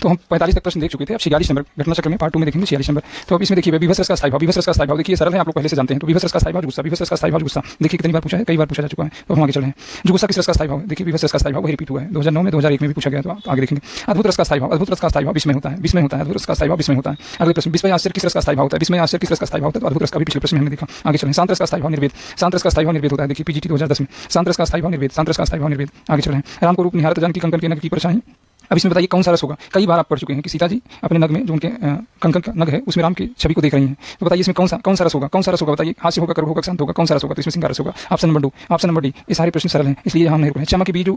तो हम 45 तक प्रश्न देख चुके थे। अब 46 नंबर घटना चक्र में पार्ट 2 में देखेंगे 46 नंबर। तो अब इसमें देखिए विभव रस का स्थायी भाव, विभव रस का स्थायी भाव देखिए सरल है, आप लोग पहले से जानते हैं। तो विभव रस का स्थायी भाव गुस्सा, विभव रस का स्थायी भाव गुस्सा देखिए कितनी बार पूछा है, कई बार पूछा जा चुका है। तो हम आगे चले हैं। जो गुस्सा किस रस का स्थायी भाव देखिए विभव रस का स्थायी भाव वही रिपीट हुआ है 2009 में 2001 में भी पूछा गया, तो आगे देखेंगे। अद्भुत रस का स्थायी भाव, अद्भुत रस का स्थायी भाव विस्मय होता है, विस्मय होता है, अद्भुत रस का स्थायी भाव विस्मय होता है। अगले प्रश्न विस्मय आश्चर्य किस रस का स्थायी भाव होता है, विस्मय आश्चर्य किस रस का स्थायी भाव होता है, तो अद्भुत रस का भी पिछले प्रश्न में हमने देखा। आगे चलें। शांत रस का स्थायी भाव निर्वेद, शांत रस का स्थायी भाव निर्वेद होता है देखिए पीजीटी 2010 में। शांत रस का स्थायी भाव निर्वेद, शांत रस का स्थायी भाव निर्वेद। आगे चलें। राम को रूप निहारत जानकी कंकन के नग की परछाई। अब इसमें बताइए कौन सा रस होगा। कई बार आप पढ़ चुके हैं कि सीता जी अपने नग में जो उनके कंकन का नग है उसमें राम की छवि को देख रही हैं। तो बताइए इसमें कौन सा रस होगा, कौन सा रस होगा बताइए। हास्य होगा, करुण होगा, शांत होगा, कौन सा रस होगा, तो इसमें श्रृंगार रस होगा। Option number 2, option number D. ये सारे प्रश्न सरल हैं इसलिए यहाँ नहीं रुके हैं। चमक के बीज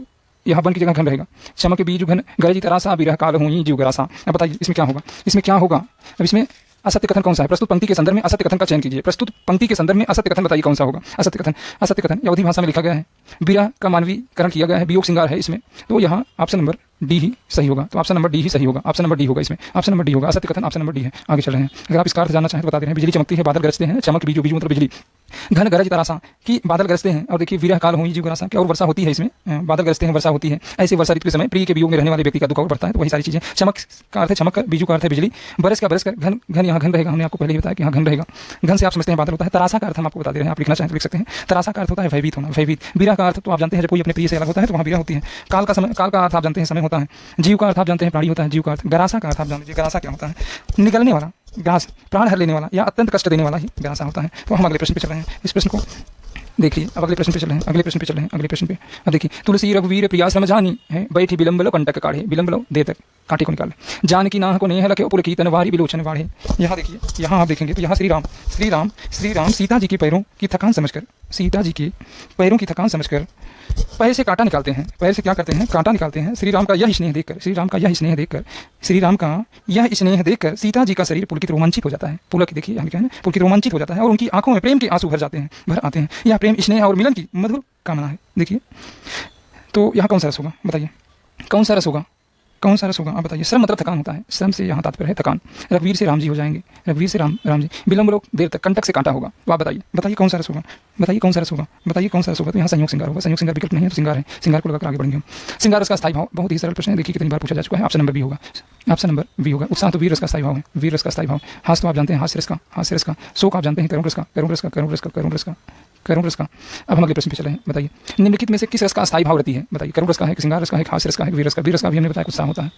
यहाँ बन की जगह घन रहेगा, चमक के बीज घन गरज तरासा विरह काल हुई जीव गरासा। अब बताइए इसमें क्या होगा, इसमें क्या होगा। अब इसमें असत्य कथन कौन सा है। प्रस्तुत पंक्ति के संदर्भ में असत्य कथन का चयन कीजिए। प्रस्तुत पंक्ति के संदर्भ में असत्य कथन बताइए कौन सा होगा। असत्य कथन, असत्य कथन अवधि भाषा में लिखा गया है, विरह का मानवीकरण किया गया है, वियोग श्रृंगार है इसमें, तो यहाँ ऑप्शन नंबर डी ही सही होगा। तो ऑप्शन नंबर डी ही सही होगा, ऑप्शन नंबर डी होगा इसमें, ऑप्शन नंबर डी होगा। असत्य कथन ऑप्शन नंबर डी है। आगे चल रहे हैं। अगर आप इसका अर्थ जानना चाहें तो बता दे रहे हैं। बिजली चमकती है, बादल गरजते हैं, चमक बीजू बीजू मतलब बिजली, घन गरज तरासा की बादल गरजते हैं, और देखिए विरह काल हुई जीव गरासा की और वर्षा होती है इसमें, बादल गरजते हैं वर्षा होती है। ऐसे वर्षा ऋतु के समय प्रिय के वियोग में रहने वाले व्यक्ति का दुख और बढ़ता है। तो वही सारी चीजें। चमक का अर्थ है चमक कर, बीजू का अर्थ है बिजली, बरस का घन, घन यहाँ घन रहेगा, हमने आपको पहले ही बताया कि यहाँ घन रहेगा। घन से आप समझते हैं बादल होता है। तरासा का अर्थ हम आपको बता दे रहे हैं, आप लिखना चाहें तो लिख सकते हैं। तरासा का अर्थ होता है भयभीत होना, भयभीत। विरह का अर्थ तो आप जानते हैं जब कोई अपने प्रिय से अलग होता है तो वहाँ विरह होती है। काल का समय, काल का अर्थ आप जानते हैं समय होता है। जीव का अर्थ आप जानते हैं प्राणी होता है, जीव का अर्थ। गरासा का अर्थ आप जान लीजिए, गरासा क्या होता है, निकलने वाला, ग्रास, प्राण हर लेने वाला या अत्यंत कष्ट देने वाला ही गरासा होता है। तो हम अगले प्रश्न पे चल रहे हैं। इस प्रश्न को देखिए। अब अगले प्रश्न पे चल रहे हैं, अगले प्रश्न पे चल रहे हैं, अगले प्रश्न पे। अब देखिए तुलसी रघुवीर प्रियाश्रम जानी है, बैठी विलंब लो कंटक काढ़े, विलंब लो देर तक कांटे को निकाले, जानकी नाह को नेह लखे, पुर की तनवारी बिलोचन वाढ़े। यहाँ देखिए, यहाँ आप देखेंगे तो यहाँ श्री राम सीता जी के पैरों की थकान समझकर, सीता जी के पैरों की थकान समझकर पैर से कांटा निकालते हैं। पैर से क्या करते हैं, कांटा निकालते हैं। श्री राम का यह स्नेह देखकर, श्री राम का यह स्नेह देखकर, श्री राम का यह स्नेह देखकर सीता जी का शरीर पुलकित रोमांचित हो जाता है। पुलक देखिए यहाँ क्या है, पुलकित रोमांचित हो जाता है और उनकी आंखों में प्रेम के आंसू भर आते हैं। यह प्रेम, स्नेह और मिलन की मधुर कामना है। देखिए तो यहाँ कौन सा रस होगा बताइए, कौन सा रस होगा, कौन सा रस होगा आप बताइए। श्रम मतलब थकान होता है, श्रम से यहाँ तात्पर्य है थकान। रघुवीर से राम जी हो जाएंगे, रघुवीर से राम जी, विलंब लोग देर तक, कंटक से कांटा होगा। तो आप बताइए कौन सा रस होगा, बताइए कौन सा रस होगा, बताइए कौन सा रस होगा। तो यहाँ संयोग श्रृंगार होगा, संयोग श्रृंगार विकल्प नहीं है तो श्रृंगार है, श्रृंगार को लगाकर आगे बढ़ेंगे हम। श्रृंगार रस का स्थायी भाव बहुत ही सरल प्रश्न है, देखिए कितनी बार पूछा जा चुका है। ऑप्शन नंबर बी होगा, ऑप्शन नंबर बी होगा। उत्साह तो वीर रस का स्थायी भाव है, वीर रस का स्थायी भाव। हास्य तो आप जानते हैं हास्य रस का, हास्य रस का। शोक आप जानते हैं करुण रस का, करुण रस का, करुण रस का, करुण रस का, करुण रस का। अब हम अगले प्रश्न पे चले हैं। बताइए निम्नलिखित में से किस रस का स्थायी भाव रहती है बताइए। करुण रस का है, श्रृंगार रस का है, हास्य रस का है, वीर रस का। वीर रस का भी हमने बताया उत्साह होता है,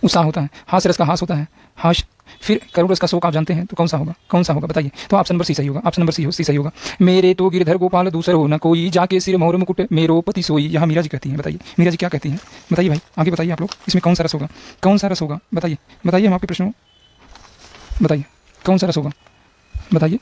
उत्साह होता है। हास्य रस का हास होता है, हास। फिर करुण रस का शोक आप जानते हैं, तो कौन सा होगा, कौन सा होगा बताइए। तो ऑप्शन नंबर सी सही होगा, ऑप्शन नंबर सी सही होगा। मेरे तो गिरधर गोपाल दूसर हो न कोई, जाके सिर मोर मुकुट मेरो पति सोई। यहाँ मीरा जी कहती हैं, बताइए मीरा जी क्या कहती हैं बताइए भाई, आगे बताइए आप लोग। इसमें कौन सा रस होगा, कौन सा रस होगा बताइए, बताइए हम आपके प्रश्नों बताइए कौन सा रस होगा बताइए।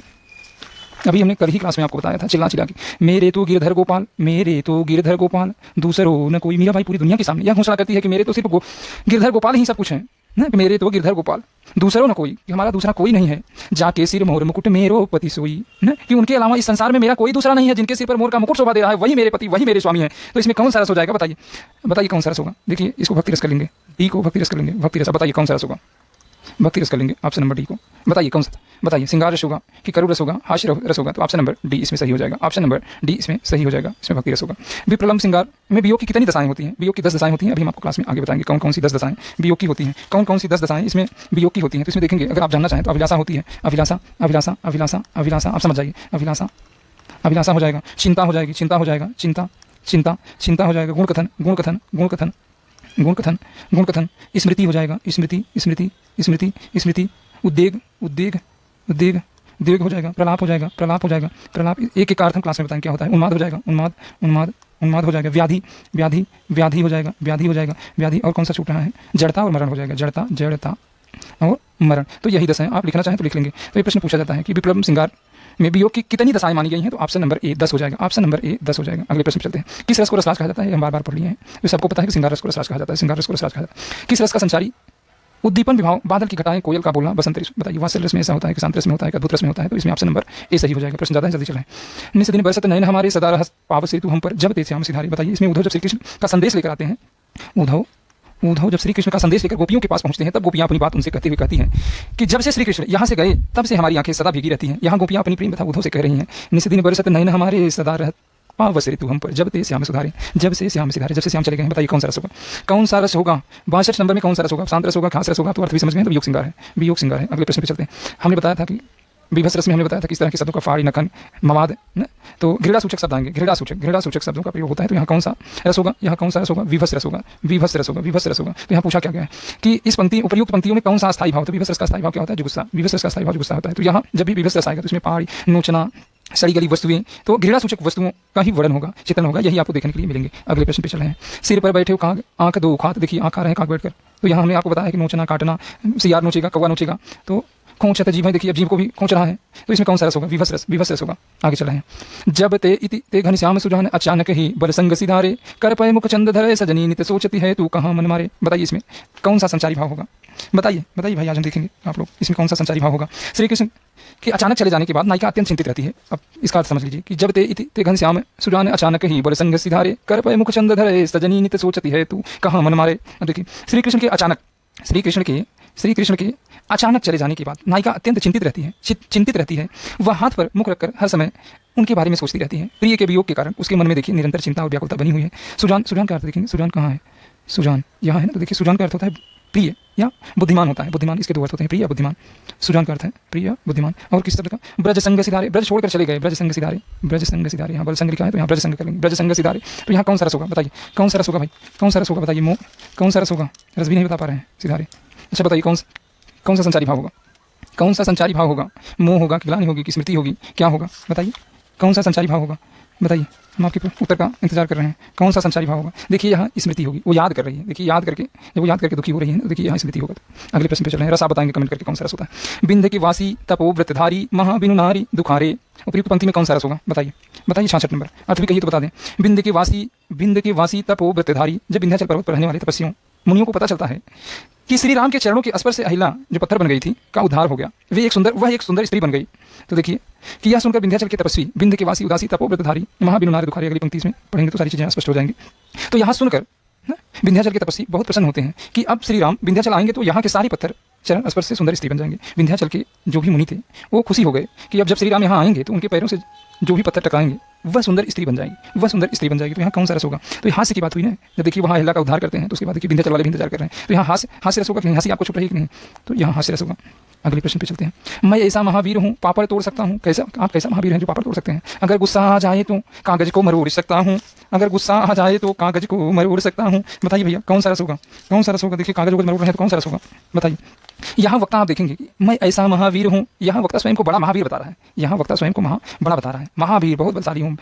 अभी हमने कल ही क्लास में आपको बताया था चिल्ला चिल्ला के, मेरे तो गिरधर गोपाल, मेरे तो गिरधर गोपाल दूसर हो न कोई। मीरा भाई पूरी दुनिया के सामने यह घोषणा करती है कि मेरे तो सिर्फ गिरधर गोपाल ही सब कुछ है ना, मेरे तो गिरधर गोपाल दूसरो न कोई, कि हमारा दूसरा कोई नहीं है। जाके सिर मोर मुकुट मेरो पति सोई, ना कि उनके अलावा इस संसार में मेरा कोई दूसरा नहीं है। जिनके सिर पर मोर का मुकुट शोभा दे रहा है वही मेरे पति, वही मेरे स्वामी है। तो इसमें कौन सा रस हो जाएगा बताइए, बताइए कौन सा रस होगा। देखिए इसको भक्ति रस कर लेंगे, डी को भक्ति रस कर लेंगे, भक्ति रस। बताइए कौन सा रस होगा, भक्ति रस कर लेंगे, ऑप्शन नंबर डी को। बताइए कौन सा, बताइए श्रृंगार रस होगा कि करुण रस होगा, हास्य रस होगा। तो ऑप्शन नंबर डी इसमें सही हो जाएगा, ऑप्शन नंबर डी इसमें सही हो जाएगा, इसमें भक्ति रस होगा। विप्रलंब श्रृंगार में वियोग की कितनी दशाएं होती हैं, वियोग की 10 दशाएं होती हैं। अभी हम आपको क्लास में आगे बताएंगे कौन कौन सी 10 दशाएं वियोग की होती हैं, कौन कौन सी 10 दशाएं इसमें वियोग की होती हैं। तो इसमें देखेंगे अगर आप जानना चाहें तो अभिलाषा होती है, अभिलाषा अभिलाषा अभिलाषा अभिलाषा, आप समझ जाइए। अभिलाषा अभिलाषा हो जाएगा, चिंता हो जाएगी, चिंता हो जाएगा, चिंता चिंता चिंता हो जाएगा। गुणकथन गुणकथन गुणकथन गुणकथन गुणकथन। स्मृति हो जाएगा, स्मृति स्मृति स्मृति स्मृति। उद्वेग उद्वेग उद्वेग उद्वेग हो जाएगा। प्रलाप हो जाएगा, प्रलाप हो जाएगा, प्रलाप। एक एक अर्थ हम क्लास में बताएंगे क्या होता है। उन्माद हो जाएगा, उन्माद उन्माद उन्माद हो जाएगा। व्याधि व्याधि व्याधि हो जाएगा, व्याधि हो जाएगा, व्याधि। और कौन सा छूट रहा है, जड़ता और मरण हो जाएगा, जड़ता जड़ता और मरण। तो यही 10 हैं, आप लिखना चाहें तो लिख लेंगे। तो ये प्रश्न पूछा जाता है कि विप्लव श्रृंगार में वियोग की कितनी दशाएं मानी गई हैं। तो ऑप्शन नंबर ए 10 हो जाएगा, ऑप्शन नंबर ए 10 हो जाएगा। अगले प्रश्न चलते हैं। किस रस को रसराज कहा जाता है, हम बार बार पढ़ लिए हैं, तो सबको पता है कि श्रृंगार रस को रसराज कहा जाता है, श्रृंगार रस को रसराज कहा जाता है। किस रस का संचारी उद्दीपन विभाव, बादल की घटाएं, कोयल का बोलना, बसंत ऋतु। बताइए वात्सल्य रस में ऐसा होता है कि शांत रस में होता है कि अद्भुत रस में होता है। तो इसमें ऑप्शन नंबर ए सही हो जाएगा। प्रश्न ज़्यादा है, जल्दी चलें। निस दिन बरसत नयन हमारे सदा रहस पावस ऋतु हम पर जब ते श्याम सिधारी। बताइए इसमें उद्धव जब श्री कृष्ण का संदेश लेकर आते हैं, उद्धव जब श्री कृष्ण का संदेश लेकर गोपियों के पास पहुंचते हैं, तब गोपियां अपनी बात उनसे कहते हुए कहती हैं कि जब से श्री कृष्ण यहाँ से गए तब से हमारी आंखें सदा भीगी रहती हैं। यहाँ गोपियां अपनी प्रेम कथा उद्धव से कह रही हैं। निस दिन बरसत नयन हमारे सदा रहत पावस ऋतु हम पर, जब ते श्याम सुधारे, जब से श्याम सिधारे, जब से श्याम चले गए हैं। बताइए कौन सा रस होगा, कौन सा रस होगा। 62 नंबर में कौन सा रस होगा, शांत रस होगा, खास रस होगा, तो अर्थ भी समझ गए, तो वियोग श्रृंगार है, वियोग श्रृंगार है। अगले प्रश्न पे चलते हैं। हमने बताया था कि विभस रस में हमने बताया था किस तरह के शब्दों का फाड़ी नखन मवाद न, तो घृणा सूचक शब्द आएंगे, घृणा सूचक शब्दों का प्रयोग होता है। तो यहाँ कौन सा रस होगा, यहाँ कौन सा रस होगा, विभस रस होगा, विभस रस होगा, विभस रस होगा। तो यहाँ पूछा क्या गया है कि इस पंक्ति उपयुक्त पंक्तियों में कौन सा स्थायी भाव, तो विभस रस का स्थायी भाव क्या होता है, जुगुस्सा। विभस रस का स्थायी भाव जुगुस्सा होता है। तो यहाँ जब भी विभस रस आएगा तो इसमें पहाड़ी, नोचना, सड़ी गली वस्तुएं, तो घृणा सूचक वस्तुओं का ही वर्णन होगा, चित्रण होगा, यही आपको देखने के लिए मिलेंगे। अगले प्रश्न पे चल रहे हैं। सिर पर बैठे हो काग, आंख दो खात, देखिए आंख आ रहे हैं काग बैठकर। तो यहाँ हमने आपको बताया कि नोचना, काटना, सियार नोचेगा, कौवा नोचेगा, तो खोंच है जीव है, देखिए अब जीव को भी खोंच रहा है। तो इसमें कौन सा रस होगा, विभस रस, विभस रस होगा। आगे चल रहे हैं। जब ते इति ते घनश्याम सुजान अचानक ही बल संग सिधारे, कर पय मुख चंद धरे सजनी नित सोचती है तू कहाँ मन मारे। बताइए इसमें कौन सा संचारी भाव होगा, बताइए बताइए भाई, आज हम देखेंगे आप लोग इसमें कौन सा संचारी भाव होगा। श्री कृष्ण के अचानक चले जाने के बाद नायिका अत्यंत चिंतित रहती है। अब इसका अर्थ समझ लीजिए कि जब ते इति ते घनश्याम सुजान अचानक ही बल संग सिधारे, कर पय मुख चंद धरे सजनी नित सोचती है तू कहाँ मन मारे। देखिए श्री कृष्ण के अचानक, श्री कृष्ण के अचानक चले जाने के बाद नायिका अत्यंत चिंतित रहती है। वह हाथ पर मुख रखकर हर समय उनके बारे में सोचती रहती है। प्रिय के वियोग के कारण उसके मन में देखिए निरंतर चिंता और व्याकुलता बनी हुई है। सुजान, सुजान का अर्थ देखेंगे, सुजान कहाँ है, सुजान यहाँ है ना। तो देखिए सुजान का अर्थ होता है प्रिय या बुद्धिमान होता है, बुद्धिमान, इसके दो अर्थ होते हैं, प्रिय या बुद्धिमान। सुजान का अर्थ है प्रिय बुद्धिमान। और किस तरह का, ब्रज संग सिधारे, ब्रज छोड़कर चले गए, ब्रज संग सिधारे, ब्रज संग सिधारे, यहाँ बल संग लिखा है तो यहाँ ब्रज संग करेंगे, ब्रज संग सिधारे। तो यहाँ कौन सा रस होगा, बताइए कौन सा रस होगा भाई, कौन सा रस होगा, बताइए मोह, कौन सा रस होगा, रस भी नहीं बता पा रहे हैं, सिधारे। अच्छा बताइए कौन सा संचारी भाव होगा, कौन सा संचारी भाव होगा, मोह होगा कि ग्लानि होगी कि स्मृति होगी, क्या होगा बताइए, कौन सा संचारी भाव होगा, बताइए। हम आपके उत्तर का इंतजार कर रहे हैं, कौन सा संचारी भाव होगा। देखिए यहाँ स्मृति होगी, वो याद कर रही है, देखिए याद करके, जब वो याद करके दुखी हो रही है तो देखिए यहाँ स्मृति होगा। अगले प्रश्न पे चल रहे हैं। रस आप बताएंगे कमेंट करके कौन सा रस होता है। बिंद की वासी तपो व्रतधारी महाबिनु नारी दुखारे, उपयुक्त पंक्ति में कौन सा रस होगा, बताइए बताइए। 66 नंबर, अर्थ भी कहिए तो बता दें। बिंद के वासी तपो व्रतधारी, जब विंध्याचल पर्वत पर रहने वाले तपस्वियों मुनियों को पता चलता है कि श्री राम के चरणों के स्पर्श से अहिला जो पत्थर बन गई थी का उद्धार हो गया, वह एक सुंदर स्त्री बन गई। तो देखिए कि यह सुनकर विंध्याचल के तपस्वी, बिंद के वासी उदासी तपो व्रतधारी महाबिनु नारी दुखारी, अगली पंक्ति इसमें पढ़ेंगे तो सारी चीजें स्पष्ट हो जाएंगी। तो यहाँ सुनकर विंध्याचल के तपस्वी बहुत प्रसन्न होते हैं कि अब श्री राम विंध्याचल आएंगे तो यहाँ के सारे पत्थर चरण स्पर्श से सुंदर स्त्री बन जाएंगे। विंध्याचल के जो भी मुनि थे वो खुशी हो गए कि अब जब श्री राम यहाँ आएंगे तो उनके पैरों से जो भी पत्थर टकराएंगे वह सुंदर स्त्री बन जाएगी, वह सुंदर स्त्री बन जाएगी। तो यहाँ कौन सा रस होगा, तो यहाँ हास्य की बात हुई ना, जब देखिए वहाँ अहिल्या का उद्धार करते हैं तो उसके बाद देखिए विंध्याचल वाले भी इंतजार कर रहे हैं। तो यहाँ हास्य रस होगा कि नहीं, हंसी आपको छुप रही कि नहीं, तो यहाँ हास्य रस होगा। अगले प्रश्न पे चलते हैं। मैं ऐसा महावीर हूँ पापड़ तोड़ सकता हूँ, कैसा, आप कैसा महावीर हैं जो पापड़ तोड़ सकते हैं। अगर गुस्सा आ जाए तो कागज को मरोड़ सकता हूँ, अगर गुस्सा आ जाए तो कागज को मरोड़ सकता हूँ। बताइए भैया कौन सा रस होगा, कौन सा रस होगा। देखिए कागज को मरोड़ रहे हैं तो कौन सा रस होगा, बताइए। यहाँ वक्ता आप देखेंगे कि मैं ऐसा महावीर हूँ, यहाँ वक्ता स्वयं को बड़ा महावीर बता रहा है, यहाँ वक्ता स्वयं को बड़ा बता रहा है, महावीर बहुत बलशाली हूँ,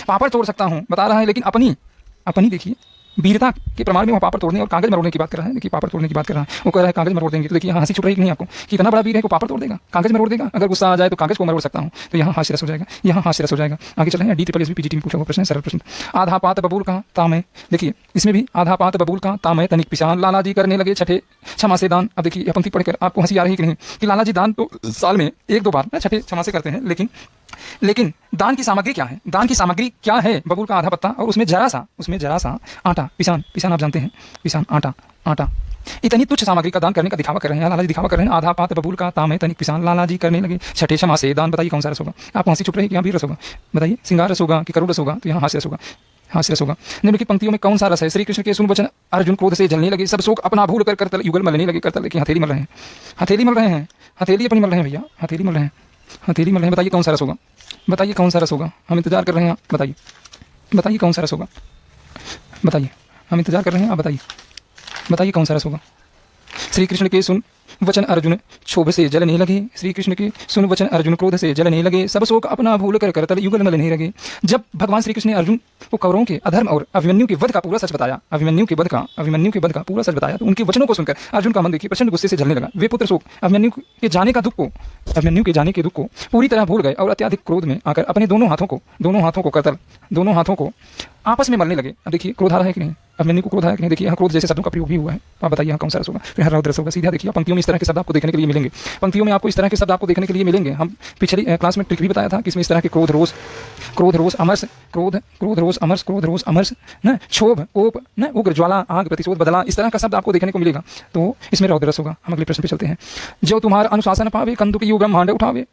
पापड़ तोड़ सकता हूँ बता रहा है, लेकिन अपनी देखिए वीरता के प्रमाण में वो पापड़ तोड़ने और कागज मरोड़ने की बात कर रहा है। देखिए पापड़ तोड़ने की बात कर रहा है, वो कह रहा है कागज मरोड़ देंगे। तो देखिए यहाँ हंसी छुप रही नहीं आपको कि इतना बड़ा वीर है को पापड़ तोड़ देगा, कागज मरोड़ देगा, अगर गुस्सा आ जाए तो कागज को मरोड़ सकता हूँ। तो यहाँ हास्य रस हो जाएगा, यहाँ हास्य रस हो जाएगा। आगे चल रहे हैं। DSSB PGT में पूछा हुआ प्रश्न है, सरल प्रश्न। आधा पात बबूल का तामय, देखिए इसमें भी आधा पात बबूल का तामय तनिक पिशान, लाला जी करने लगे छठे क्षमा से दान। अब देखिए यह पंक्ति पढ़कर आपको हंसी आ रही कि नहीं कि लाला जी दान तो साल में 1-2 बार छठे क्षमा से करते हैं, लेकिन दान की सामग्री क्या है, दान की सामग्री क्या है, बबूल का आधा पत्ता और उसमें जरा सा आटा, पिसान आप जानते हैं, पिसान आटा, इतनी तुच्छ सामग्री का दान करने का दिखावा कर रहे हैं, लाला जी दिखावा कर रहे हैं। आधा पात बबूल का तामय तनिक पिसान, लाला जी करने लगे छठे क्षमा से दान। बताइए कौन सा रस होगा। आप हंसी छुप रहे कि यहाँ भी रस होगा, बताइए श्रृंगार रस होगा कि करुण रस होगा। तो यहाँ हास्य रस होगा, हास्य रस होगा। निम्नलिखित पंक्तियों में कौन सा रस है। श्री कृष्ण के सुन वचन अर्जुन क्रोध से जलने लगे, सब शोक अपना भूल कर करतल युगल मलने लगे, करतल लेकिन हथेली मल रहे हैं, हथेली अपनी मल रहे हैं भैया, हथेली मल रहे हैं। बताइए कौन सा रस होगा, बताइए कौन सा रस होगा, हम इंतजार कर रहे हैं, बताइए कौन सा रस होगा, बताइए हम इंतजार कर रहे हैं, आप बताइए कौन सा रस होगा। श्री कृष्ण के सुन वचन अर्जुन क्षोभ से जलने लगे, श्री कृष्ण के सुन वचन अर्जुन क्रोध से जलने लगे, सब शोक अपना भूल कर करतल युगल मलने लगे। जब भगवान श्री कृष्ण ने अर्जुन को कौरवों के अधर्म और अभिमन्यु के वध का पूरा सच बताया, अभिमन्यु के वध का पूरा सच बताया, तो उनके वचनों को सुनकर अर्जुन का मन देखिए प्रचंड गुस्से से जलने लगा। वे पुत्र शोक अभिमन्यु के जाने के दुख को पूरी तरह भूल गए और अत्याधिक क्रोध में आकर अपने दोनों हाथों को आपस में मलने लगे। अब देखिए क्रोध आ रहा है कि नहीं, अभिमन्यु को क्रोध आया कि नहीं। देखिए यहाँ क्रोध जैसे शब्दों का प्रयोग भी हुआ है। आप बताइए यहाँ कौन सा रस होगा। फिर हर रौद्र रस होगा। सीधा देखिए पंक्तियों में इस तरह के शब्द आपको देखने के लिए मिलेंगे, पंक्तियों में आपको इस तरह के शब्द आपको देखने के लिए मिलेंगे। हम पिछली क्लास में ट्रिक भी बताया था कि इसमें इस तरह के क्रोध रोष अमर्ष, क्रोध रोष अमर्ष न, क्षोभ कोप न, उग्र ज्वाला आग प्रतिशोध बदला, इस तरह का शब्द आपको देखने को मिलेगा। तो इसमें रौद्र रस होगा। हम अगले प्रश्न पे चलते हैं। जो तुम्हारा अनुशासन पावे कंदुक यू ब्रह्मांड उठावे,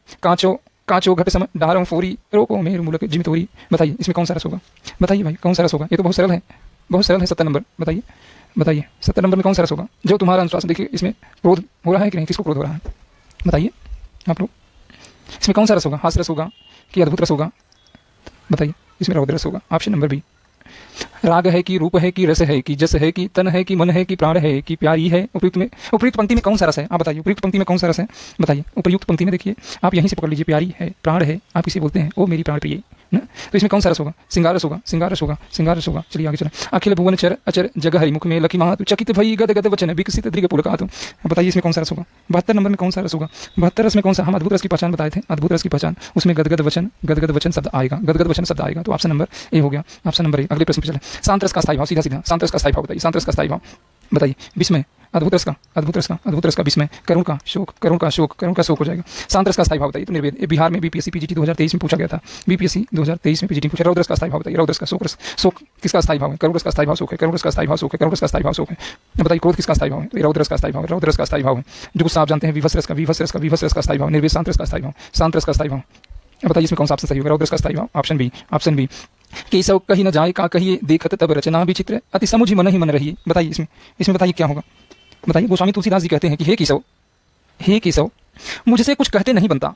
काचो घट सम डारम फोरी रोको मेरु मूलक जिमितोरी। बताइए इसमें कौन सा रस होगा? बताइए भाई कौन सा रस होगा? ये तो बहुत सरल है, बहुत सरल है। 70 नंबर बताइए, बताइए 70 नंबर में कौन सा रस होगा? जो तुम्हारा अनुशासन, देखिए इसमें क्रोध हो रहा है कि नहीं? किसको क्रोध हो रहा है बताइए आप लोग? इसमें कौन सा रस होगा? हास्य रस होगा कि अद्भुत रस होगा? बताइए इसमें रौद्र रस होगा। Option number B. राग है कि रूप है कि रस है कि जस है कि तन है कि मन है कि प्राण है कि प्यारी है? उपयुक्त पंक्ति में कौन सा रस है? आप बताइए उपयुक्त पंक्ति में कौन सा रस है? बताइए उपयुक्त पंक्ति में देखिए आप यहीं से पकड़ लीजिए, प्यारी है, प्राण है, आप इसे बोलते हैं ओ मेरी प्राण प्रिय ना, तो इसमें कौन सा रस होगा? श्रृंगार रस होगा, श्रृंगार रस होगा, श्रृंगार रस होगा। चलिए आगे चलें। अखिल भुवन चर अचर जग हरि मुख में लकी महा चकित भई गद गद वचन विकसित दृग पुलका। तो बताइए इसमें कौन सा रस होगा? 72 नंबर में कौन सा रस होगा? 72 रस में कौन सा? हम अद्भुत रस की पहचान बताए थे, अद्भुत रस की पहचान, उसमें गदगद वचन शब्द आएगा, गदगद वचन शब्द आएगा। तो ऑप्शन नंबर ए हो गया, ऑप्शन नंबर ए। अगले प्रश्न पे चलें। शांत रस का स्थायी भाव, सीधा सीधा शांत रस का स्थायी भाव बताइए, शांत रस का स्थायी भाव बताइए। विस्मय, अद्भुत रस का, अद्भुत रस का, अद्भुत रस का विस्मय, करुण का शोक, करुण का शोक, करुण का शोक हो जाएगा। शांत रस का स्थायी भाव बताइए। तो निर्वेद, ये बिहार में बीपीएससी पीजीटी 2023 में पूछा गया था, बीपीएससी 2023 में पीजीटी पूछा। रौद्र रस का स्थायी भाव बताइए, रौद्र रस का, शोक रस, शोक किसका स्थायी भाव है? करुण रस का स्थायी भाव शोक है, करुण रस का स्थायी भाव शोक है, करुण रस का स्थायी भाव शोक है। बताइए क्रोध किसका स्थायी भाव है? तो रौद्र रस का स्थायी भाव, रौद्र रस का स्थायी भाव है। जो गुस्सा आप जानते हैं विभत्स रस का, विभत्स रस का, विभत्स रस का स्थायी भाव। निर्वेद शांत रस का स्थायी भाव, शांत रस का स्थायी भाव। बताइए इसमें कौन सा ऑप्शन सही होगा? रौद्र रस का स्थायी भाव, option B, option B. Keshav कहीं न जाए का कहिए देखत तब रचना विचित्र अति समुझ मन ही मन रहिए। बताइए इसमें बताइए क्या होगा? बताइए। गोस्वामी तुलसीदास जी कहते हैं कि हे केशव मुझसे कुछ कहते नहीं बनता,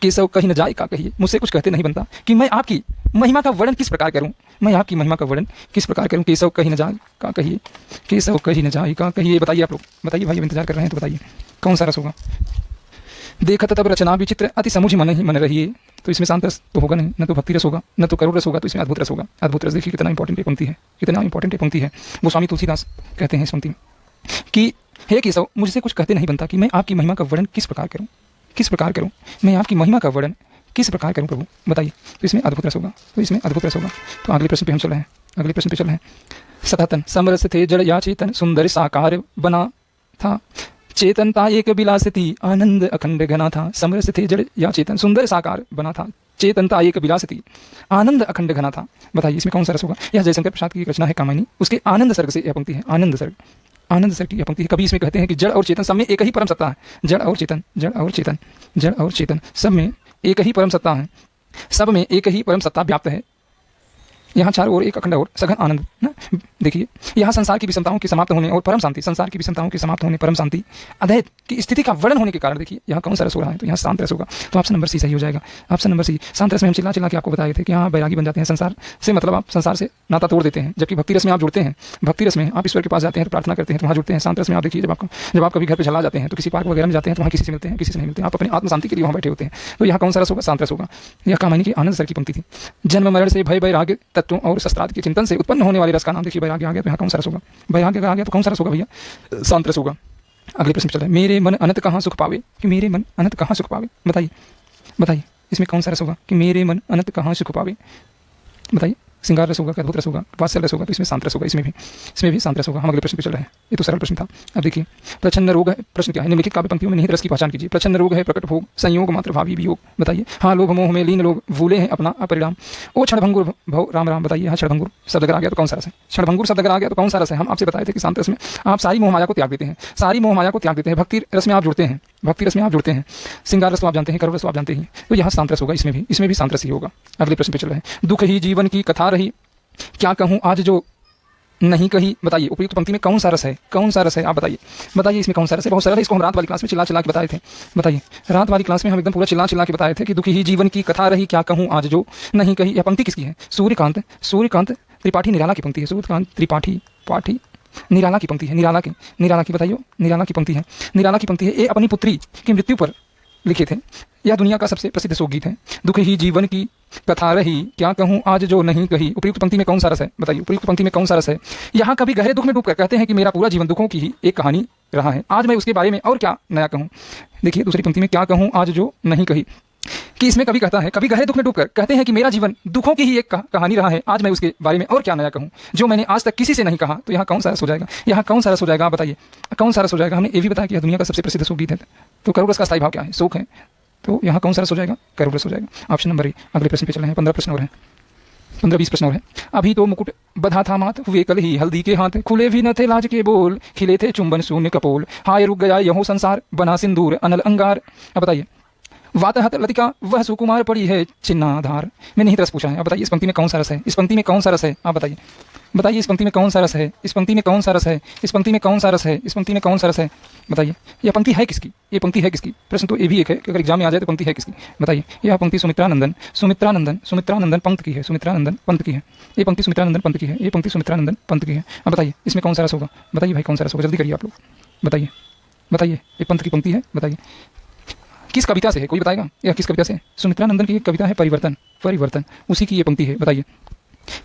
केशव कहीं न जाए का कहिए, मुझसे कुछ कहते नहीं बनता कि मैं आपकी महिमा का वर्णन किस प्रकार करूं, मैं आपकी महिमा का वर्णन किस प्रकार करूं। केशव कहीं न जाए का कहिए, केशव कहीं न जाए का कहिए। बताइए आप लोग, बताइए भाई, इंतजार कर रहे हैं तो बताइए कौन सा रस होगा? देखत तब रचना विचित्र अति समुझ मन ही मन रहिए। तो इसमें शांत रस तो होगा नहीं, न तो भक्ति रस होगा, न तो करुण रस होगा, तो इसमें अद्भुत रस होगा। अद्भुत रस देखिए कितना इंपॉर्टेंट पंक्ति है, कितना इंपॉर्टेंट पंक्ति है। गोस्वामी तुलसीदास कहते हैं इस पंक्ति में कि हे केशव मुझसे कुछ कहते नहीं बनता कि मैं आपकी महिमा का वर्णन किस प्रकार करूं, किस प्रकार करूं, मैं आपकी महिमा का वर्णन किस प्रकार करूं प्रभु। बताइए तो इसमें अद्भुत रस होगा, तो इसमें अद्भुत रस होगा। तो अगले प्रश्न पे हम चल रहे हैं, अगले प्रश्न पे चल रहे हैं। सततन समरस थे जड़ या चेतन सुंदर साकार बना था, चेतनता एक विलास थी आनंद अखंड घना था। समरस थे जड़ या चेतन सुंदर साकार बना था, चेतनता एक विलास थी आनंद अखंड घना था। बताइए इसमें कौन सा रस होगा? यह जयशंकर प्रसाद की रचना है कामिनी, उसके आनंद सर्ग से यह पंक्ति है, आनंद सर्ग, आनंद सर्ग की यह पंक्ति है। कभी इसमें कहते हैं कि जड़ और चेतन सब में एक ही परम सत्ता है, जड़ और चेतन, जड़ और चेतन, जड़ और चेतन सब में एक ही परम सत्ता है, सब में एक ही परम सत्ता व्याप्त है। यहाँ चारों ओर एक अखंड और सघन आनंद ना। देखिए यहाँ संसार की विषमताओं के समाप्त होने और परम शांति, संसार की विषमताओं के समाप्त होने, परम शांति, अद्वैत की स्थिति का वर्णन होने के कारण देखिए यहाँ कौन सा रस हो रहा है? तो यहाँ शांत रस होगा। तो ऑप्शन नंबर सी सही हो जाएगा, ऑप्शन नंबर सी। शांत रस में हम चिल्ला चिल्ला के आपको बताए थे कि यहाँ बैरागी बन जाते हैं, संसार से मतलब आप संसार से नाता तोड़ देते हैं। जबकि भक्ति रस में आप जुड़ते हैं, भक्ति रस में आप ईश्वर के पास जाते हैं तो प्रार्थना करते हैं, तो वहाँ जुड़ते हैं। शांत रस में आप देखिए जब आप कभी घर पर चला जाते हैं तो किसी पार्क वगैरह में जाते हैं तो वहाँ किसी से मिलते हैं, किसी से नहीं मिलते, आप अपनी आत्म शांति के लिए वहाँ बैठे होते हैं। तो यहाँ कौन सा रस होगा? शांत रस होगा। यह कामिनी की आनंद सर की पंक्ति थी। जन्म मरण से भय वैराग्य तत्वों और शस्त्रार्थ के चिंतन से उत्पन्न होने वाले रस का नाम देखिए वैराग्य आ गया। तो यहाँ कौन सा रस होगा? वैराग्य आ गया तो कौन सा रस होगा भैया? शांत रस होगा। अगले प्रश्न चलता है। मेरे मन अनंत कहाँ सुख पावे, कि मेरे मन अनंत कहाँ सुख पावे। बताइए बताइए इसमें कौन सा रस होगा? कि मेरे मन अनंत कहाँ सुख पावे। बताइए श्रृंगार रस होगा, अद्भुत रस होगा, वात्सल्य रस होगा, तो इसमें शांत रस होगा। इसमें भी शांत रस होगा। हम अगले प्रश्न पे चल रहे हैं। ये तो सरल प्रश्न था। अब देखिए प्रच्छन्न रोग है, प्रश्न क्या है? निम्नलिखित काव्य पंक्तियों में निहित रस की पहचान कीजिए। प्रच्छन्न रोग है प्रकट भोग संयोग मात्र भावी वियोग। बताइए। हाँ लोभ मोह में लीन लोग भूले हैं अपना अपरिणाम। ओ क्षणभंगुर भव राम राम। बताइए यहाँ क्षणभंगुर शब्द अगर आ गया तो कौन सा रस है? क्षणभंगुर शब्द अगर आ गया तो कौन सा रस है? हम आपसे बताए थे कि शांत रस में आप सारी मोह माया को त्याग देते हैं, सारी मोह माया को त्याग देते हैं। भक्ति रस में आप जुड़ते हैं, भक्ति रस में आप जुड़ते हैं। श्रृंगार रस तो आप जानते हैं, करुण रस तो आप जानते हैं। तो यहाँ शांत रस होगा। इसमें भी शांत रस ही होगा। अगले प्रश्न पे चल रहे हैं। दुख ही जीवन की कथा रही, क्या कहूँ आज जो नहीं कही। बताइए उपयुक्त पंक्ति में कौन सा रस है? कौन सा रस है? आप बताइए बताइए इसमें कौन सा रस है? बहुत सरल है। इसको हम रात वाली क्लास में चिल्ला चिल्ला के बताए थे। बताइए रात वाली क्लास में हम एकदम पूरा चिल्ला चिल्ला के बताए थे कि दुखी ही जीवन की कथा रही, क्या कहूँ आज जो नहीं कही। यह पंक्ति किसकी है? सूर्यकांत त्रिपाठी निराला की पंक्ति है। सूर्यकांत त्रिपाठी निराला की पंक्ति है। निराला की बताइए, निराला की पंक्ति है, निराला की पंक्ति है। ये अपनी पुत्री की मृत्यु पर लिखे थे। यह दुनिया का सबसे प्रसिद्ध शोक गीत है। दुख ही जीवन की कथा रही, क्या कहूँ आज जो नहीं कही। उपयुक्त पंक्ति में कौन सा रस है? बताइए उपयुक्त पंक्ति में कौन सा रस है? यहाँ कभी गहरे दुख में डूबकर कहते हैं कि मेरा पूरा जीवन दुखों की ही एक कहानी रहा है, आज मैं उसके बारे में और क्या नया कहूँ। देखिए दूसरी पंक्ति में क्या कहूँ आज जो नहीं कही, कि इसमें कभी कहता है, कभी गहरे दुख में डूबकर कहते हैं कि मेरा जीवन दुखों की ही एक कहानी रहा है, आज मैं उसके बारे में और क्या नया कहूँ, जो मैंने आज तक किसी से नहीं कहा। तो यहाँ कौन सा रस हो जाएगा? यहाँ कौन सा रस हो जाएगा? आप बताइए कौन सा रस हो जाएगा? हमने ये भी बताया कि यह दुनिया का सबसे प्रसिद्ध शोक गीत है। तो करुण रस का स्थायी भाव क्या है? शोक है। तो यहाँ कौन सा रस हो जाएगा? करुण रस हो जाएगा। Option number A. अगले प्रश्न पे चले हैं। 15 प्रश्न और हैं, 15-20 प्रश्न और हैं। अभी तो मुकुट बधा था मात, हुए कल ही हल्दी के हाथ, खुले भी न थे लाज के बोल, खिले थे चुंबन शून्य कपोल, हाय रुक गया यहो संसार, बना सिंदूर अनल अंगार। अब बताइए वातहत लतिका वह सुकुमार पड़ी है चिन्नाधार। मैंने ही रस पूछा है। अब बताइए इस पंक्ति में कौन सा रस है, इस पंक्ति में कौन सा रस है, आप बताइए। बताइए इस पंक्ति में कौन सा रस है, इस पंक्ति में कौन सा रस है, इस पंक्ति में कौन सा रस है, इस पंक्ति में कौन सा रस है, बताइए। यह पंक्ति है किसकी, ये पंक्ति है किसकी? प्रश्न तो ये भी एक है कि अगर एग्जाम में आ जाए तो पंक्ति है किसकी, बताइए। यह पंक्ति सुमित्रानंदन सुमित्रानंदन सुमित्रानंदन पंत की है, सुमित्रानंदन पंत की है। ये पंक्ति सुमित्रानंदन पंत की है, ये पंक्ति सुमित्रानंदन पंत की है। अब बताइए इसमें कौन सा रस होगा, बताइए भाई कौन सा रस होगा, जल्दी करिए आप लोग, बताइए बताइए। ये पंत की पंक्ति है, बताइए किस कविता से है, कोई बताएगा? यह किस कविता से है? सुमित्रानंदन की एक कविता है परिवर्तन, परिवर्तन, उसी की ये पंक्ति है, बताइए।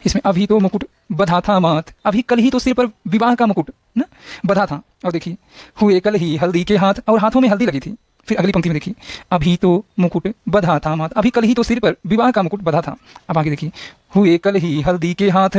इसमें अभी तो मुकुट बधा था मात, अभी कल ही तो सिर पर विवाह का मुकुट ना बधा था, और देखिए हुए कल ही हल्दी के हाथ, और हाथों में हल्दी लगी थी। फिर अगली पंक्ति में देखिए अभी तो मुकुट बधा था मात, अभी कल ही तो सिर पर विवाह का मुकुट बधा था। अब आगे देखिए हुए कल ही हल्दी के हाथ,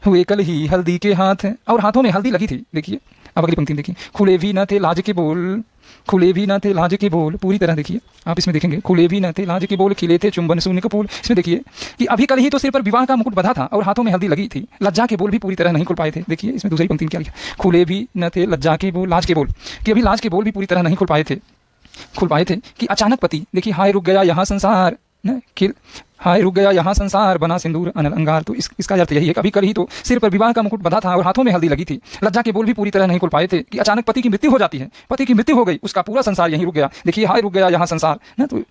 हुए कल ही हल्दी के हाथ, और हाथों में हल्दी लगी थी। देखिए अब अगली पंक्ति में देखिए खुले भी न थे लाज के बोल, खुले भी न थे लाज के बोल, पूरी तरह देखिए आप इसमें देखेंगे खुले भी न थे लाज के बोल, खिले थे चुंबन शून्य कपूल। इसमें देखिए कि अभी कल ही तो सिर पर विवाह का मुकुट बधा था और हाथों में हल्दी लगी थी, लज्जा के बोल भी पूरी तरह नहीं खुल पाए थे। देखिए इसमें दूसरी पंक्ति में क्या लिखा, खुले भी न थे लज्जा के बोल, लाज के बोल, कि अभी लाज के बोल भी पूरी तरह नहीं खुल पाए थे कि अचानक पति, देखिए हाय रुक गया यहाँ संसार न खिल, हाय रुक गया यहाँ संसार बना सिंदूर अनल अंगार। तो इसका अर्थ यही है कि अभी कल ही तो सिर पर विवाह का मुकुट बधा था और हाथों में हल्दी लगी थी, लज्जा के बोल भी पूरी तरह नहीं खुल पाए थे कि अचानक पति की मृत्यु हो जाती है, पति की मृत्यु हो गई, उसका पूरा संसार यहीं रुक गया। देखिए हाय रुक गया यहाँ संसार ना, तो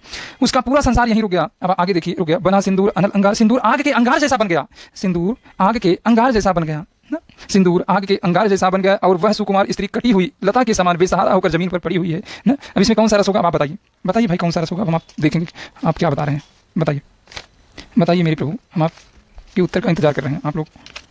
उसका पूरा संसार यहीं रुक गया। अब आगे देखिए रुक गया बना सिंदूर अनल अंगार, सिंदूर आग के अंगार जैसा बन गया, सिंदूर आग के अंगार जैसा बन गया ना, सिंदूर आग के अंगार जैसा बन गया, और वह सुकुमार स्त्री कटी हुई लता के समान बेसहारा होकर जमीन पर पड़ी हुई है ना। अब इसमें कौन सा रस होगा, आप बताइए, बताइए भाई कौन सा रस होगा। हम आप देखेंगे आप क्या बता रहे हैं, बताइए बताइए मेरे प्रभु, हम आपके उत्तर का इंतजार कर रहे हैं, आप लोग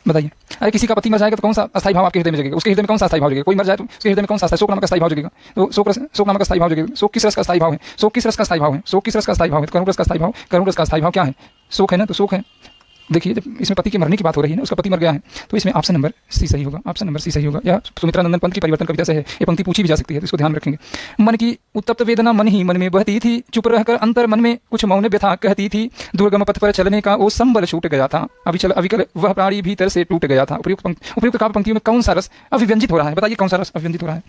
बताइए। अरे किसी का पति मर जाएगा तो कौन सा अस्थायी भाव आपके हृदय में जगेगा, उसके हृदय में कौन सा अस्थायी भाव जगेगा? कोई मर जाए तो उसके हृदय में कौन सा शोक नामक अस्थायी भाव जगेगा, तो शोक नामक अस्थायी भाव जगेगा। शोक किस रस का अस्थायी भाव है, शोक किस रस का अस्थायी भाव है, शोक किस रस का अस्थायी भाव है, करुण रस का अस्थायी भाव, करुण रस का अस्थायी भाव क्या है, शोक है ना, तो शोक है। देखिए जब इसमें पति के मरने की बात हो रही है ना, उसका पति मर गया है, तो इसमें ऑप्शन नंबर सी सही होगा, ऑप्शन नंबर सी सही होगा। या सुमित्रानंदन पंत की परिवर्तन कविता से है, ये पंक्ति पूछी भी जा सकती है, तो इसको ध्यान रखेंगे। मन की उत्तप्त वेदना मन ही मन में बहती थी, चुप रहकर अंतर मन में कुछ मौन व्यथा कहती थी, दुर्गम पथ पर चलने का वो संबल छूट गया था, अविकल वह प्राणी भीतर से टूट गया था। उपयुक्त काव्य पंक्तियों में कौन सा रस अभिव्यंजित हो रहा है, बताइए कौन सा रस अभिव्यंजित हो रहा है,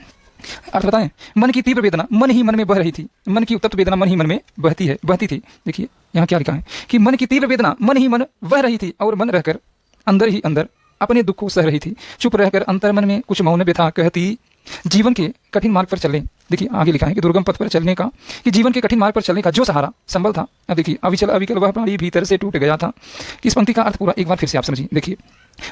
अर्थ बताएं। मन की तीव्र वेदना मन ही मन में बह रही थी, मन की उत्तप्त वेदना मन ही मन में बहती थी। देखिए यहाँ क्या लिखा है कि मन की तीव्र वेदना मन ही मन बह रही थी, और मन रहकर अंदर ही अंदर अपने दुख को सह रही थी, चुप रहकर अंतर मन में कुछ मौन व्यथा कहती, जीवन के कठिन मार्ग पर चलने, देखिए आगे लिखा है कि दुर्गम पथ पर चलने का, कि जीवन के कठिन मार्ग पर चलने का जो सहारा संबल था, अब देखिए अविकल वह प्राणी भीतर से टूट गया था। इस पंक्ति का अर्थ पूरा एक बार फिर से आप समझिए। देखिए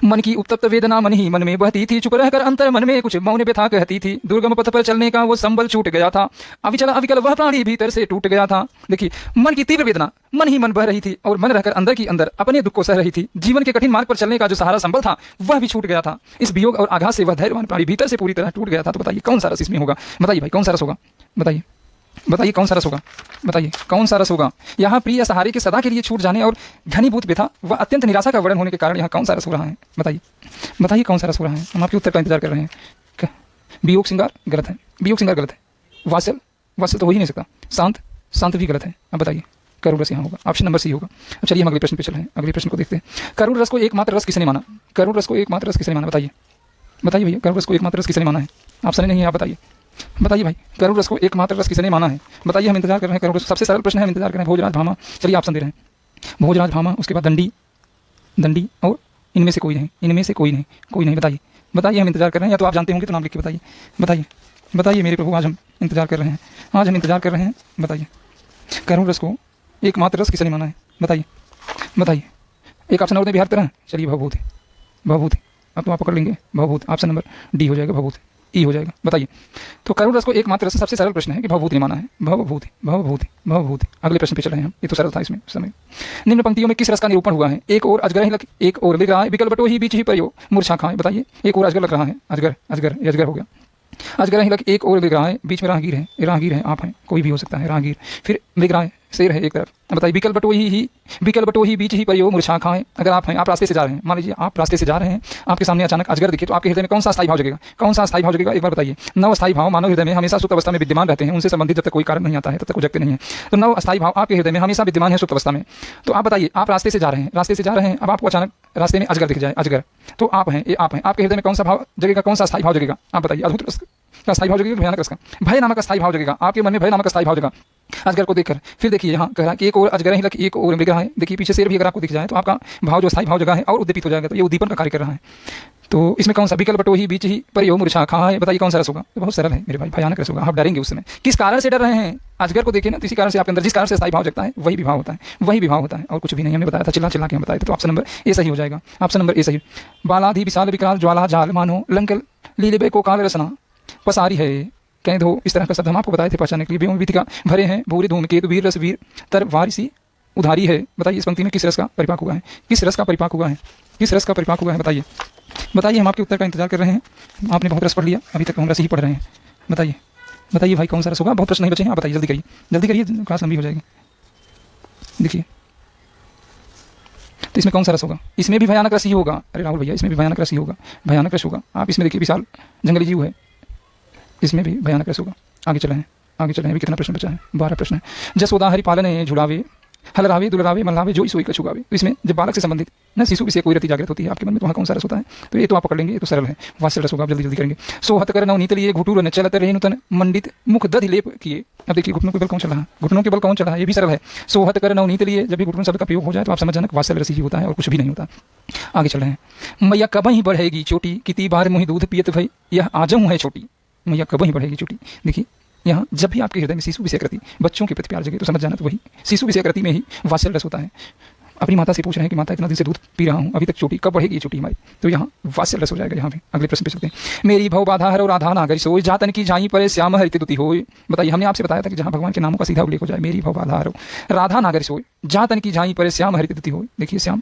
मन की उत्तप्त वेदना मन ही मन में बहती थी, चुप रहकर अंतर मन में कुछ मौन व्यथा कहती थी, दुर्गम पथ पर चलने का वो संबल छूट गया था, अविकल वह प्राणी भीतर से टूट गया था। देखिए मन की तीव्र वेदना मन ही मन बह रही थी, और मन रहकर अंदर की अंदर अपने दुख को सह रही थी, जीवन के कठिन मार्ग पर चलने का जो सहारा संबल था वह भी छूट गया था। इस वियोग और आघात से वह धैर्यवान प्राणी भीतर से पूरी तरह टूट गया था। तो बताइए कौन सा रस इसमें होगा, बताइए भाई कौन सा रस होगा, बताइए बताइए कौन सा रस होगा, बताइए कौन सा रस होगा। यहाँ प्रिय सहारे के सदा के लिए छूट जाने और घनीभूत व्यथा व अत्यंत निराशा का वर्णन होने के कारण यहाँ कौन सा रस हो रहा है, बताइए बताइए कौन सा रस हो रहा है। हम आपके उत्तर का इंतजार कर रहे हैं। वियोग श्रृंगार गलत है, वियोग श्रृंगार गलत है, वात्सल तो हो ही नहीं सकता, शांत भी गलत है। अब बताइए करुण रस यहाँ होगा, ऑप्शन नंबर सी होगा। अब चलिए हम अगले प्रश्न पे चल रहे हैं, अगले प्रश्न को देखते हैं। करुण रस को एकमात्र रस किसने माना, करुण रस को एकमात्र रस किसने माना, बताइए बताइए भैया करुण रस को एकमात्र रस किसने माना है, ऑप्शन नहीं है, आप बताइए बताइए भाई करुण रस को एकमात्र रस किसने माना है, बताइए हम इंतजार कर रहे हैं। करुण रस सबसे सरल प्रश्न है, हम इंतजार कर रहे हैं। भोजराज भामा, चलिए ऑप्शन दे रहे हैं, भोजराज भामा, उसके बाद दंडी और इनमें से कोई नहीं, बताइए हम इंतजार कर रहे हैं। या तो आप जानते होंगे तो नाम लिख के बताइए मेरे प्रभु, आज हम इंतजार कर रहे हैं, बताइए करुण रस को एकमात्र रस किसने माना है, बताइए एक ऑप्शन और दें बिहार तरह, चलिए भवभूति, अब तो आप पकड़ लेंगे, भवभूति, ऑप्शन नंबर डी हो जाएगा, भवभूति ई हो जाएगा। बताइए तो करुण रस को एकमात्र रस, सबसे सरल प्रश्न है कि भवभूति ने माना है, भवभूति। अगले प्रश्न पे चल रहे हैं हम, ये तो सरल था इसमें समय। निम्न पंक्तियों में किस रस का निरूपण हुआ है, एक और अजगर एक और लिख रहा है, विकल्प बटो ही बीच ही प्रयोग मूर्छा खाए। बताइए एक और अजगर लग रहा है, अजगर हो गया, अजगर ही लग, एक और लिख रहा है, बीच में राहगीर है, आप हैं, कोई भी हो सकता है राहगीर, फिर लिख रहा है शेर है एक तरफ। बताइए विकल्प बटो ही बीच ही परियो मूर्छा खाएं। अगर आप हैं, आप रास्ते से जा रहे हैं, मान लीजिए आप रास्ते से जा रहे हैं, आपके सामने अचानक अजगर दिखे, तो आपके हृदय में कौन सा स्थायी भाव जगेगा, एक बार बताइए। नव अस्थायी भाव मानव हृदय में हमेशा सुप्त अवस्था में विद्यमान रहते हैं, उनसे संबंधित जब तक कोई कारण नहीं आता है तब तक वो जगते नहीं है। तो नव अस्थायी भाव आपके हृदय में हमेशा विद्यमान है सुप्त अवस्था में। तो आप बताइए आप रास्ते से जा रहे हैं, अब आपको अचानक रास्ते में अजगर दिख जाए, अजगर, तो आप हैं, आपके हृदय में कौन सा भाव जगेगा, कौन सा स्थायी भाव जगेगा, आप बताइए। अद्भुत रस का स्थायी भाव जगेगा, भयानक रस का, भय नामक स्थायी भाव जगेगा, आपके मन में भय नामक स्थायी भाव जगेगा, अजगर को देखकर फिर देखिए यहाँ कह रहा है कि एक और अजगर है, एक और मृग है। देखिए पीछे शेर भी अगर आपको दिख जाए तो आपका भाव जो स्थायी भाव जगह है और उद्दीपित हो जाएगा, तो ये उद्दीपन का कार्य कर रहा है। तो इसमें कौन सा विकल्प बटो ही बीच ही पर यो मूर्छा खा है, बताइए कौन सा रस होगा? तो बहुत सरल है मेरे भाई, भयानक रस होगा। आप डरेंगे उस समय। किस कारण से डर रहे हैं? अजगर को देखिए ना, इसी कारण से आपके अंदर जिस कारण से स्थायी भाव जगता है वही विभाव होता है, वही विभाव होता है और कुछ भी नहीं। हमने बताया था, चिल्ला चिल्ला के हम बताए थे। तो ऑप्शन नंबर ए सही हो जाएगा, ऑप्शन नंबर ए सही। बालाधि विशाल विकराल ज्वाला जाल मानो लंकल लीले को काल रसना पसारी है कह दो। इस तरह का शब्द हम आपको बताए थे पहचानने के लिए। व्योम विधिका भरे हैं भूरी धूम केतु वीर रस वीर तर वारिसी उधारी है। बताइए इस पंक्ति में किस रस का परिपाक हुआ है? किस रस का परिपाक हुआ है? किस रस का परिपाक हुआ है? बताइए बताइए, हम आपके उत्तर का इंतजार कर रहे हैं। आपने बहुत रस पढ़ लिया, अभी तक हम रस ही पढ़ रहे हैं। बताइए बताइए भाई कौन सा रस होगा? बहुत प्रश्न नहीं बचे हैं। आप बताइए, जल्दी करिए, जल्दी करिए, क्लास लंबी हो जाएगी। देखिए तो इसमें कौन सा रस होगा? इसमें भी भयानक रस ही होगा। अरे राहुल भैया, इसमें भी भयानक रस ही होगा, भयानक रस होगा। आप इसमें देखिए विशाल जंगली जीव है, इसमें भी भयानक रस होगा। आगे चले हैं, आगे चले हैं। अभी कितना प्रश्न बचा है? 12 प्रश्न है। जसोदा हरि पालने झुलावे हलरावे दुलरावे मल्लावे जो सोई का छुगावे। तो इसमें जब बालक से संबंधित न शिशु विषय कोई रति जागृत होती है आपके मन में, तो वहाँ कौन सा रस होता है? तो ये तो आप पकड़ लेंगे, ये तो सरल है, वात्सल रस होगा। आप जल्दी जल्दी करेंगे। सोहत कर नवनीत लिए घुटूर न चलत रहे नूतन मंडित मुख दधि लेप किए। अब देखिए घुटनों के बल कौन चला है? घुटनों के बल कौन चला है? ये भी सरल है। सोहत कर नवनीत लिए, जब भी घुटनों शब्द का प्रयोग हो जाए तो आप समझ जाना वात्सल रस ही होता है और कुछ भी नहीं होता। आगे चल रहे हैं। मैया कब ही बढ़ेगी चोटी कितनी बार मुहि दूध पियत भई यह आजम है छोटी। मैया कब ही बढ़ेगी चोटी। देखिए यहाँ जब भी आपके हृदय में शिशु विषयकृति बच्चों के प्रति प्यार जगे तो समझ जाना तो वही शिशु विषयकृति में ही वात्सल रस होता है। अपनी माता से पूछ रहे हैं कि माता इतना दिन से दूध पी रहा हूँ, अभी तक चोटी कब बढ़ेगी ये चोटी हमारी? तो यहाँ वात्सल रस हो जाएगा। यहाँ पे अगले प्रश्न पे चलते हैं। मेरी भव बाधा हर राधा नागर सोई जातन की झाई पर श्याम हरित दुति होय। बताइए, हमने आपसे बताया था कि जहाँ भगवान के नामों का सीधा उल्लेख हो जाए, मेरी भव बाधा हर राधा नागर सोई जातन की झाई पर श्याम हरित दुति होय। देखिए श्याम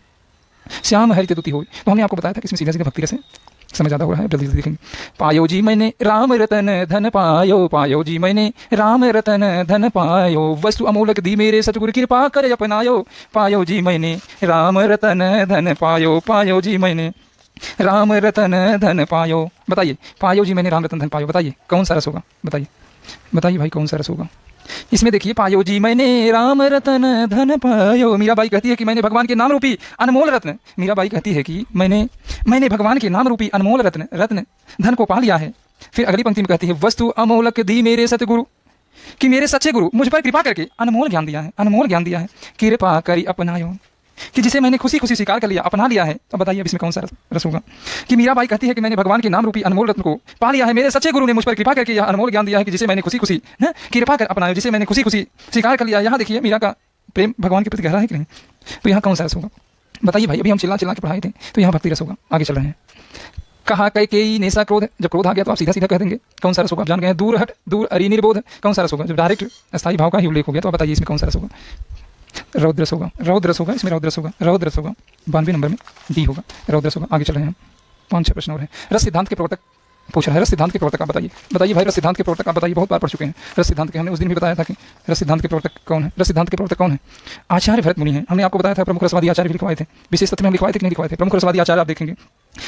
श्याम हरित दुति होय, तो हमने आपको बताया था कि इसमें सीधा सीधा भक्ति रस है। समय ज़्यादा हो रहा है, जल्दी जल्दी देखेंगे। पायो जी मैंने राम रतन धन पायो, पायो जी मैंने राम रतन धन पायो, वस्तु अमोलक दी मेरे सतगुरु कृपा कर अपनायो। पायो जी मैंने राम रतन धन पायो, पायो जी मैंने राम रतन धन पायो। बताइए पायो जी मैंने राम रतन धन पायो, बताइए कौन सा रस होगा? बताइए बताइए भाई कौन सा रस होगा? इसमें देखिए पायो जी मैंने राम रतन धन पायो। मीराबाई कहती है कि मैंने भगवान के नाम रूपी अनमोल रत्न, मीराबाई कहती है कि मैंने भगवान के नाम रूपी अनमोल रत्न धन को पा लिया है। फिर अगली पंक्ति में कहती है वस्तु अमोलक दी मेरे सतगुरु, कि मेरे सच्चे गुरु मुझ पर कृपा करके अनमोल ज्ञान दिया है, अनमोल ज्ञान दिया है। कृपा करी अपनायो, कि जिसे मैंने खुशी खुशी स्वीकार कर लिया, अपना लिया है। अब बताइए अब इसमें कौन सा रस होगा? कि मीराबाई कहती है कि मैंने भगवान के नाम रूपी अनमोल रत्न को पा लिया है, मेरे सच्चे गुरु ने मुझ पर कृपा करके यह अनमोल ज्ञान दिया है कि जिसे मैंने खुशी खुशी कृपा कर अपनाया, जिसे मैंने खुशी खुशी स्वीकार कर लिया। यहाँ देखिए मीरा का प्रेम भगवान के प्रति गहरा है कि नहीं? तो यहाँ कौन सा रस होगा? बताइए भाई, अभी हम चिल्ला चिल्ला के पढ़ाए थे, तो यहाँ भक्ति रस होगा। आगे चल रहे हैं। कहा कई नेसा क्रोध, जब क्रोध आ गया तो आप सीधा सीधा कह देंगे कौन सा रस होगा? आप जान गए। दूर हट दूर अरि निर्बोध, कौन सा रस होगा? जब डायरेक्ट स्थायी भाव का ही उल्लेख हो गया तो आप बताइए इसमें कौन सा रस होगा? रौद्र रस होगा, रौद्र रस होगा, इसमें रौद्र रस होगा, रौद्र रस होगा। 92 नंबर में डी होगा, रौद्र रस होगा। आगे चल रहे हैं हम, 5-6 प्रश्न और हैं। रस सिद्धांत के प्रवर्तक पूछ रहा है, रस सिद्धांत के प्रवर्तक आप बताइए। बताइए भाई रस सिद्धांत के प्रवर्तक आप बताइए, बहुत बार पढ़ चुके हैं रस सिद्धांत के। हमने उस दिन भी बताया था कि रस सिद्धांत के प्रवर्तक कौन है। रस सिद्धांत के प्रवर्तक कौन है? आचार्य भरत मुनि है। हमने आपको बताया था प्रमुख रसवादी आचार्य भी लिखवाए थे, विशेष तत्व में हम लिखवाए थे कि नहीं लिखवाए थे? प्रमुख रसवादी आचार्य आप देखेंगे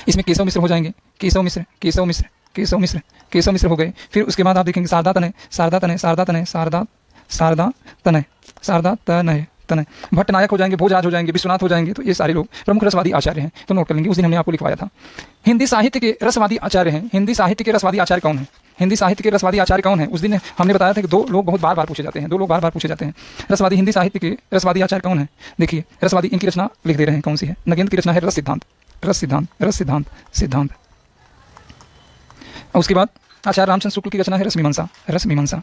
इसमें केशव मिश्र हो जाएंगे, केशव मिश्र केशव मिश्र केशव मिश्र केशव मिश्र हो गए। फिर उसके बाद आप देखेंगे शारदा तनय, शारदा तनय, शारदा तनय, शारदा शारदा तनय, शारदा तनय तनय। भट्टनायक हो जाएंगे, भोजराज हो जाएंगे, विश्वनाथ हो जाएंगे। तो ये सारे लोग प्रमुख रसवादी आचार्य हैं, तो नोट कर लेंगे। उस दिन हमने आपको लिखवाया था। हिंदी साहित्य के रसवादी आचार्य हैं। हिंदी साहित्य के रसवादी आचार्य कौन है? हिंदी साहित्य के रसवादी आचार्य कौन है? उस दिन हमने बताया था कि 2 लोग बहुत बार बार पूछे जाते हैं, 2 लोग बार बार पूछे जाते हैं। रसवादी हिंदी साहित्य के रसवादी आचार्य कौन है? देखिए रसवादी, इनकी रचना लिख दे रहे हैं कौन सी है? नगेंद्र की रचना है रस सिद्धांत, रस सिद्धांत, रस सिद्धांत, सिद्धांत। और उसके बाद आचार्य रामचंद्र शुक्ल की रचना है रस मीमांसा, रस मीमांसा।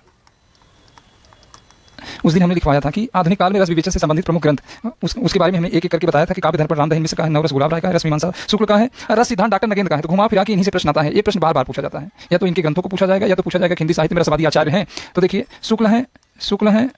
उस दिन हमने लिखवाया था कि आधुनिक काल में रस विवेचन से संबंधित प्रमुख ग्रंथ, उसके बारे में हमने एक एक करके बताया था कि काव्य धर पर रामदहन मिश्र का है, नवरस गुलाब राय का है, रस मीमांसा शुक्ल का है, रस सिद्धांत डॉक्टर नगेंद्र का है। तो घुमा फिरा के इन्हीं से प्रश्न आता है। ये प्रश्न बार बार पूछा जाता है, या तो इनके ग्रंथों को पूछा जाएगा या तो पूछा जाएगा हिंदी साहित्य में रसवादी आचार्य हैं। तो देखिए शुक्ल है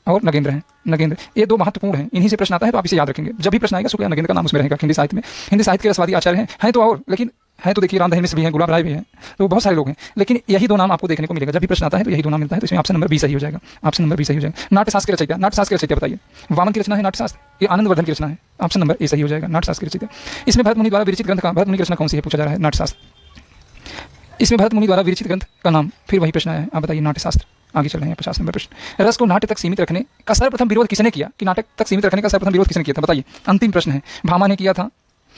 और नगेंद्र है, नगेंद्र, ये 2 महत्वपूर्ण हैं। इन्हीं से प्रश्न आता है, तो आप इसे याद रखेंगे। जब भी प्रश्न आएगा शुक्ल या नगेंद्र का नाम उसमें रहेगा हिंदी साहित्य में। हिंदी साहित्य के रसवादी आचार्य हैं तो और, लेकिन है तो देखिए रामदहन मिश्र भी हैं, गुलाब राय भी हैं, तो बहुत सारे लोग हैं, लेकिन यही 2 नाम आपको देखने को मिलेगा। जब भी प्रश्न आता है तो यही 2 नाम मिलता है। तो इसमें ऑप्शन नंबर बी सही हो जाएगा, ऑप्शन नंबर बी सही हो जाएगा। नाट्यशास्त्र के रचयिता, नाट्यशास्त्र के रचयिता बताइए। वामन की रचना है नाट्यशास्त्र, ये आनंदवर्धन की रचना है, ऑप्शन नंबर ए सही हो जाएगा, नाट्यशास्त्र की रचयिता। इसमें भरत मुनि द्वारा विरचित ग्रंथ का, भरत मुनि की रचना कौन सी है पूछा जा रहा है? नाट्यशास्त्र। इसमें भरत मुनि द्वारा विरचित ग्रंथ का नाम, फिर वही प्रश्न है, आप बताइए नाट्यशास्त्र। आगे चल रहे हैं 50 नंबर प्रश्न। रस को नाट्य तक सीमित रखने का सर्वप्रथम विरोध किसने किया? कि नाटक तक सीमित रखने का सर्वप्रथम विरोध किसने किया था? बताइए। अंतिम प्रश्न है। भामा ने किया था,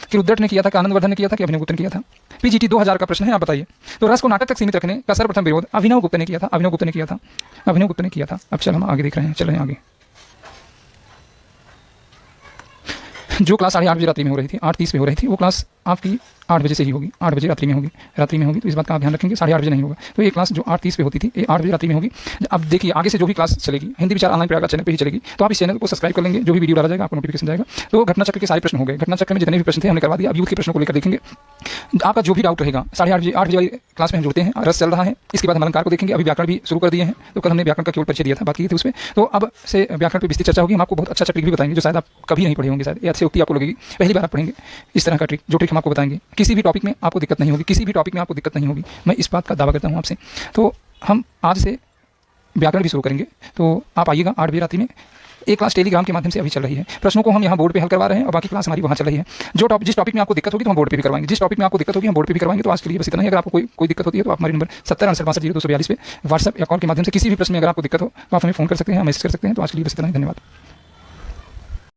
कि रुद्रट ने किया था, कि आनंदवर्धन ने किया था, कि अभिनव गुप्ता ने किया था? पीजीटी 2000 का प्रश्न है, आप बताइए। तो रस को नाटक तक सीमित रखने का सर्वप्रथम विरोध अभिनव गुप्ता ने किया था, अभिनव गुप्ता ने किया था, अभिनव गुप्ता ने किया था। अब चल हम आगे देख रहे हैं, चल रहे हैं आगे। जो क्लास 8:30 बजे रात्रि में हो रही थी, 8:30 पे हो रही थी, वो क्लास आपकी 8 बजे से ही होगी, 8 बजे रात्रि में होगी, रात्रि में होगी। तो इस बात का आप ध्यान रखेंगे, 8:30 बजे नहीं होगा। तो ये क्लास जो 8:30 पे होती थी, ये 8 बजे रात्रि में होगी। अब देखिए आगे से जो भी क्लास चलेगी हिंदी विचार ऑनलाइन प्रयागराज चैनल पे ही चलेगी। तो आप इस चैनल को सब्सक्राइब कर लेंगे, जो भी वीडियो डाला जाएगा आपको नोटिफिकेशन जाएगा। तो घटना चक्र के सारे प्रश्न हो गए, घटना चक्र में जितने भी प्रश्न थे हमने करवा दिया। अब यूथ के प्रश्नों को लेकर देखेंगे। आपका जो भी डाउट रहेगा 8:30 बजे 8 बजे वाली क्लास में हम जुड़ते हैं, रस चल रहा है। इसके बाद हम अलंकार को देखेंगे। अभी व्याकरण भी शुरू कर दिए हैं, तो कल हमने व्याकरण का केवल परिचय दिया था, बात की थी उसमें। तो अब से व्याकरण पर विस्तृत चर्चा होगी। हम आपको बहुत अच्छा ट्रिक भी बताएंगे, जो शायद आप कभी नहीं पढ़े होंगे, शायद ये अच्छी उक्ति आपको लगेगी, पहली बार आप पढ़ेंगे इस तरह का ट्रिक। जो ट्रिक हम आपको बताएंगे, किसी भी टॉपिक में आपको दिक्कत नहीं होगी, किसी भी टॉपिक में आपको दिक्कत नहीं होगी, मैं इस बात का दावा करता हूँ आपसे। तो हम आज से व्याकरण भी शुरू करेंगे। तो आप आइएगा 8 बजे रात्रि में। एक क्लास टेलीग्राम के माध्यम से अभी चल रही है, प्रश्नों को हम यहाँ बोर्ड पे हल करवा रहे हैं और बाकी क्लास हमारी वहाँ चल रही है। जिस टॉपिक में आपको दिक्कत होगी तो हम बोर्ड पे भी करवाएंगे, जिस टॉपिक में आपको दिक्कत होगी हम बोर्ड पे भी करवाएंगे। तो आज के लिए बस इतना ही। अगर आपको कोई दिक्कत होती है तो आप हमारे नंबर 70 68 62 पे व्हाट्सएप या कॉल के माध्यम से किसी भी प्रश्न में अगर आपको दिक्कत हो तो आप हमें फोन कर सकते हैं, मैसेज कर सकते हैं। तो आज के लिए बस इतना ही, धन्यवाद।